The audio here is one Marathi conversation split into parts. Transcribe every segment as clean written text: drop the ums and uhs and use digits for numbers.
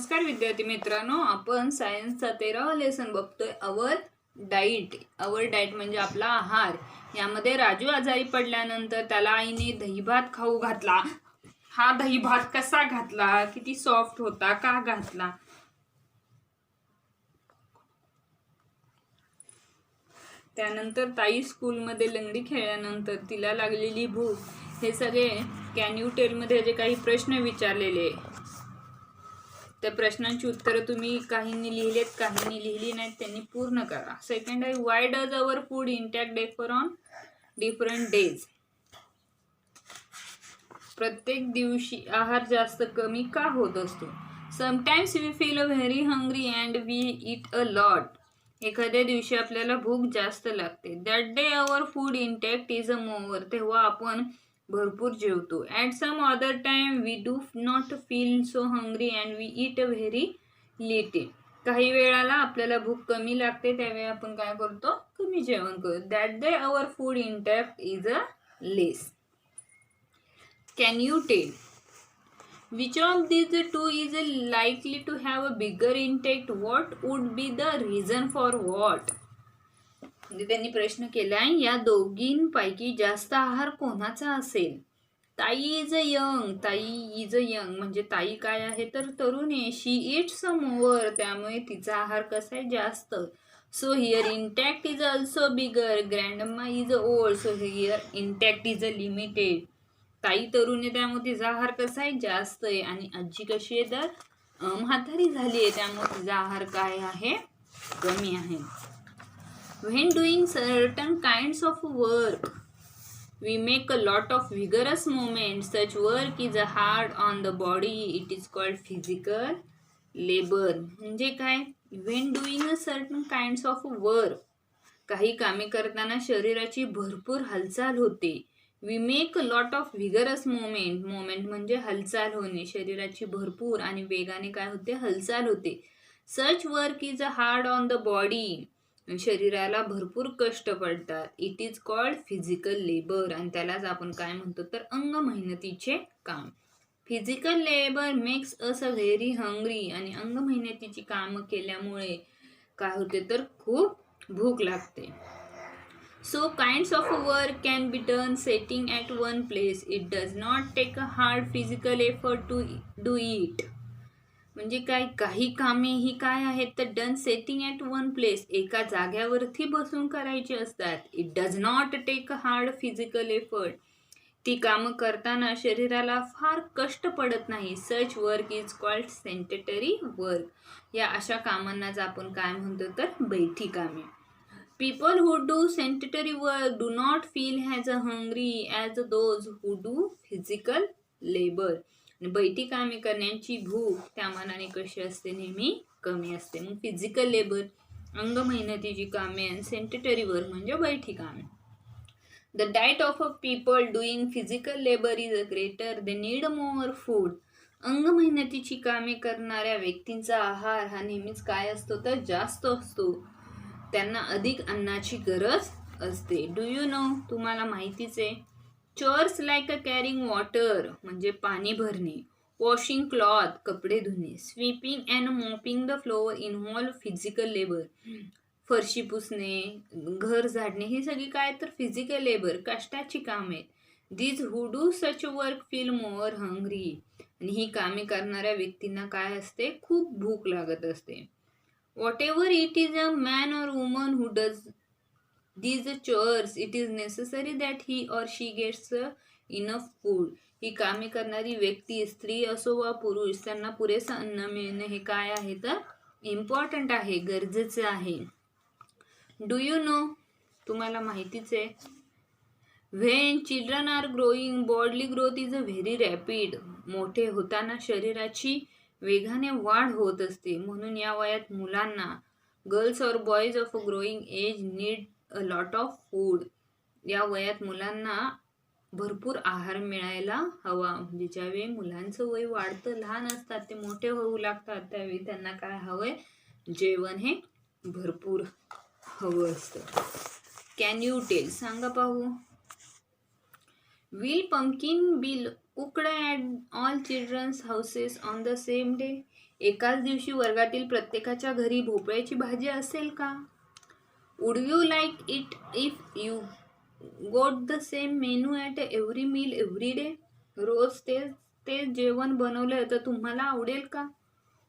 नमस्कार विद्यार्थी मित्रांनो, आपण सायन्सचा 13वा लेसन बघतोय अवर डाईट म्हणजे आपला आहार. यामध्ये राजू आजारी पडल्यानंतर त्याला आईने दहीभात खाऊ घातला. हा दहीभात कसा घातला, किती सॉफ्ट होता, का घातला, त्यानंतर ताई स्कूलमध्ये लंगडी खेळल्यानंतर तिला लागलेली भूक, हे सगळे कॅन यू टेल मध्ये जे काही प्रश्न विचारलेले, त्या प्रश्नांची उत्तरं तुम्ही काहींनी लिहिलेत, काहींनी लिहिली नाहीत, त्यांनी पूर्ण करा. सेकंड आहे, why does our food intake differ on different days. प्रत्येक दिवशी आहार जास्त कमी का होत असतो. Sometimes we feel very hungry and we eat a lot. एखाद्या दिवशी आपल्याला भूक जास्त लागते. That day our food intake is a more. तेव्हा आपण भरपूर जेवतो. At some other time we do not feel so hungry and we eat a very little. काही वेळाला आपल्याला भूक कमी लागते, त्यावेळी आपण काय करतो, कमी जेवण करतो. That day our food intake is a less. Can you tell which of these two is likely to have a bigger intake? What would be the reason for what? म्हणजे त्यांनी प्रश्न केलाय, या दोघींपैकी जास्त आहार कोणाचा असेल. ताई इज अ यंग म्हणजे ताई काय आहे तर तरुण आहे. शी इट्स मोअर, त्यामुळे तिचा आहार कसा आहे, जास्त. So here intake is also bigger. Grandma is old, so here intake is a limited. ताई तरुण आहे त्यामुळे तिचा आहार कसा आहे, जास्त आहे. आणि आजी कशी आहे तर म्हातारी झाली आहे, त्यामुळे तिचा आहार काय आहे, कमी आहे. When doing certain kinds of work we make a lot of vigorous movement. Such work is a hard on the body. It is called physical labour. म्हणजे काय, when doing a certain kinds of work, काही कामे करताना शरीराची भरपूर हालचाल होते. We make a lot of vigorous movement म्हणजे हालचाल होणे, शरीराची भरपूर आणि वेगाने काय होते, हालचाल होते. सच work is a hard on the body, शरीराला भरपूर कष्ट पडतात. It is called physical labour, आणि त्यालाच आपण काय म्हणतो तर अंग मेहनतीचे काम. Physical labour makes us a very hungry, आणि अंग मेहनतीची कामं केल्यामुळे काय होते तर खूप भूक लागते. So kinds of work can be done sitting at one place. It does not take a hard physical effort to do it. म्हणजे काय, काही कामे ही काय आहेत तर done sitting at one place, एका जाग्यावरती बसून करायची असतात. It does not take a hard physical effort, ती कामं करताना शरीराला फार कष्ट पडत नाही. Such work is called sedentary work. या अशा कामांनाच आपण काय म्हणतो तर बैठी कामे. People who do sedentary work do not feel as hungry as those who do physical labor. बैठी कामे करण्याची भूक त्या मानाने कशी असते, नेहमी कमी असते. मग फिजिकल लेबर अंग मेहनतीची कामे आणि सेंटेटरी वर्क म्हणजे बैठी कामे. The diet of a people doing physical labour is greater. They need more food. अंग मेहनतीची कामे करणाऱ्या व्यक्तींचा आहार हा नेहमीच काय असतो तर जास्त असतो, त्यांना अधिक अन्नाची गरज असते. डू यू नो, तुम्हाला माहितीच आहे. Chores like a carrying water म्हणजे पाणी भरणे. वॉशिंग क्लॉथ कपडे धुणे. Sweeping and mopping the floor involve physical labour. फरशी पुसणे, घर झाडणे, ही सगळी काय तर फिजिकल लेबर, कष्टाची कामे आहेत. These who do such work feel mower hungry, आणि ही कामे करणाऱ्या व्यक्तींना काय असते, खूप भूक लागत असते. Whatever it is a man or woman who does these chores, it is necessary that he or she gets enough food. ही कामे करणारी व्यक्ती, स्त्री असो वा पुरुष, त्यांना पुरेसं अन्न मिळणे हे काय आहे तर इम्पॉर्टंट आहे, गरजेचे आहे. डू यू नो, तुम्हाला माहितीच आहे. When children are growing bodily growth is a very rapid. मोठे होताना शरीराची वेगाने वाढ होत असते, म्हणून या वयात मुलांना, गर्ल्स और boys of growing age need a lot of food. या वयात मुलांना भरपूर आहार मिळायला हवा. म्हणजे ज्यावेळी मुलांचं वय वाढतं, लहान असतात ते मोठे होऊ लागतात, त्यावेळी त्यांना काय हवंय, जेवण हे भरपूर हवं असतं. कॅन यू टेल, सांगा पाहू. Will pumpkin be cooked at all children's houses on the same day? एकाच दिवशी वर्गातील प्रत्येकाच्या घरी भोपळ्याची भाजी असेल का? Would you like it if you got the same menu at every meal every day? रोज ते जेवण बनवलं तर तुम्हाला आवडेल का?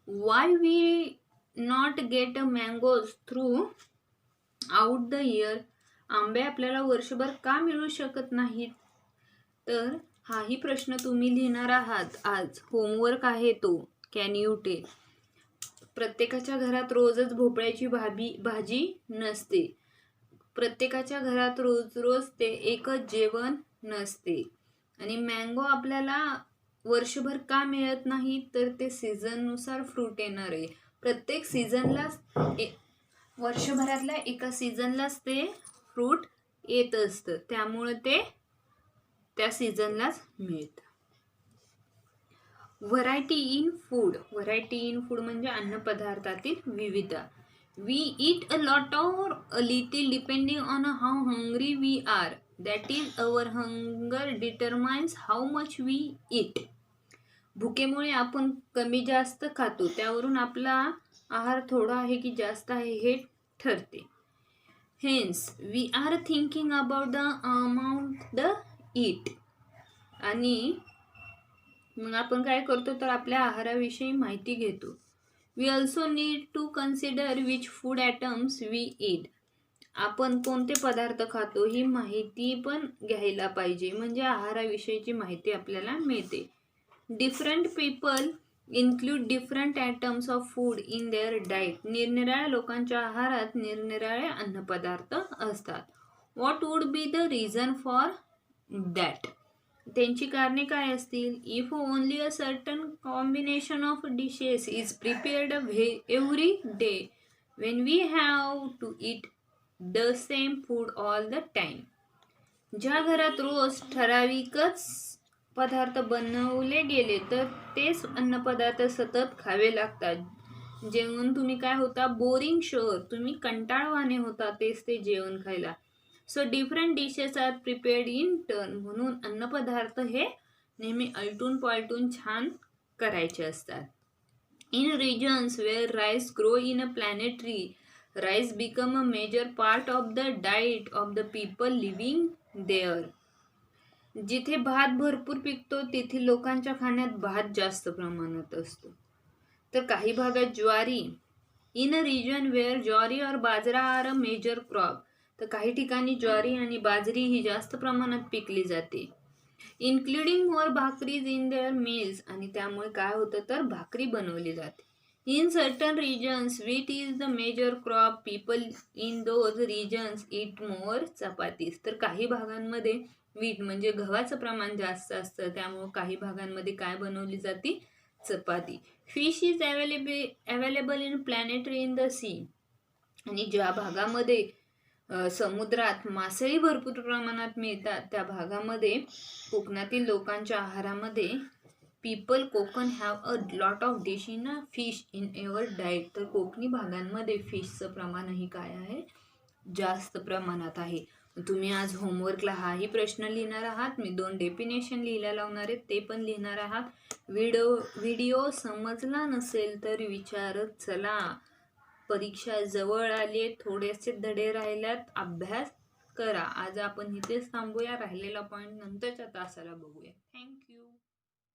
Why we not get mangoes throughout the year? आंबे आपल्याला वर्षभर का मिळू शकत नाहीत? तर हाही प्रश्न तुम्ही लिहिणार आहात आज. होमवर्क आहे तो. Can you tell? प्रत्येकाच्या घरात रोजच भोपळ्याची भाजी नसते. प्रत्येकाच्या घरात रोज ते एकच जेवण नसते. आणि मँगो आपल्याला वर्षभर का मिळत नाही? तर ते सीझननुसार फ्रूट येणार आहे. प्रत्येक सीझनलाच वर्षभरातल्या एका सीझनलाच ते फ्रूट येत असतं, त्यामुळे ते त्या सीझनलाच मिळतं. Variety in food. Variety in food म्हणजे अन्नपदार्थातील विविधता. We eat a lot or a little depending on how hungry we are. That is our hunger determines how much we eat. भुकेमुळे आपण कमी जास्त खातो, त्यावरून आपला आहार थोडा आहे की जास्त आहे हे ठरते. Hence we are thinking about the amount the eat. आणि मग आपण काय करतो तर आपल्या आहाराविषयी माहिती घेतो. We also need to consider which food items we eat. आपण कोणते पदार्थ खातो ही माहिती पण घ्यायला पाहिजे, म्हणजे आहाराविषयीची माहिती आपल्याला मिळते. Different people include different items of food in their diet. निरनिराळ्या लोकांच्या आहारात निरनिराळे अन्नपदार्थ असतात. What would be the reason for that? त्यांची कारणे काय असतील? If only a certain combination of dishes is prepared every day when we have to eat the same food all the time. ज्या घरात रोज ठराविकच पदार्थ बनवले गेले तर तेच अन्नपदार्थ सतत खावे लागतात. जेवण तुम्ही काय होता? Boring chore. तुम्ही कंटाळवाणे होता तेच ते जेवण खायला. So different dishes are prepared in turn. म्हणून अन्नपदार्थ हे नेहमी आलटून पालटून छान करायचे असतात. In regions where rice grow in a planetary, rice become a major part of the diet of the people living there. जिथे भात भरपूर पिकतो तेथील लोकांच्या खाण्यात भात जास्त प्रमाणात असतो. तर काही भागात ज्वारी. इन अ रिजन वेअर ज्वारी और बाजरा आर अ मेजर क्रॉप. तर काही ठिकाणी ज्वारी आणि बाजरी ही जास्त प्रमाणात पिकली जाते. Including more bhakris in their meals. आणि त्यामुळे काय होतं तर भाकरी बनवली जाते. In certain regions wheat is the major crop. People in those regions eat more chapatis. तर काही भागांमध्ये व्हीट म्हणजे गव्हाचं प्रमाण जास्त असतं, त्यामुळं काही भागांमध्ये काय बनवली जाते? Chapati. Fish is available in plenty in the sea. आणि ज्या भागामध्ये समुद्रात मासळी भरपूर प्रमाणात मिळतात त्या भागामध्ये कोकणातील लोकांच्या आहारामध्ये people Konkan have a lot of dish in a fish in ever diet. तर कोकणी भागांमध्ये फिशचं प्रमाणही काय आहे? जास्त प्रमाणात आहे. तुम्ही आज होमवर्कला हाही प्रश्न लिहिणार आहात. मी 2 डेफिनेशन लिहायला लावणार आहे, ते पण लिहिणार आहात. व्हिडिओ समजला नसेल तर विचारत चला. परीक्षा जवळ आली, थोडेसे धडे राहिल्यात, अभ्यास करा. आज आपण इथेच थांबूया. राहिलेला पॉईंट नंतरच्या तासाला बघूया. थँक्यू.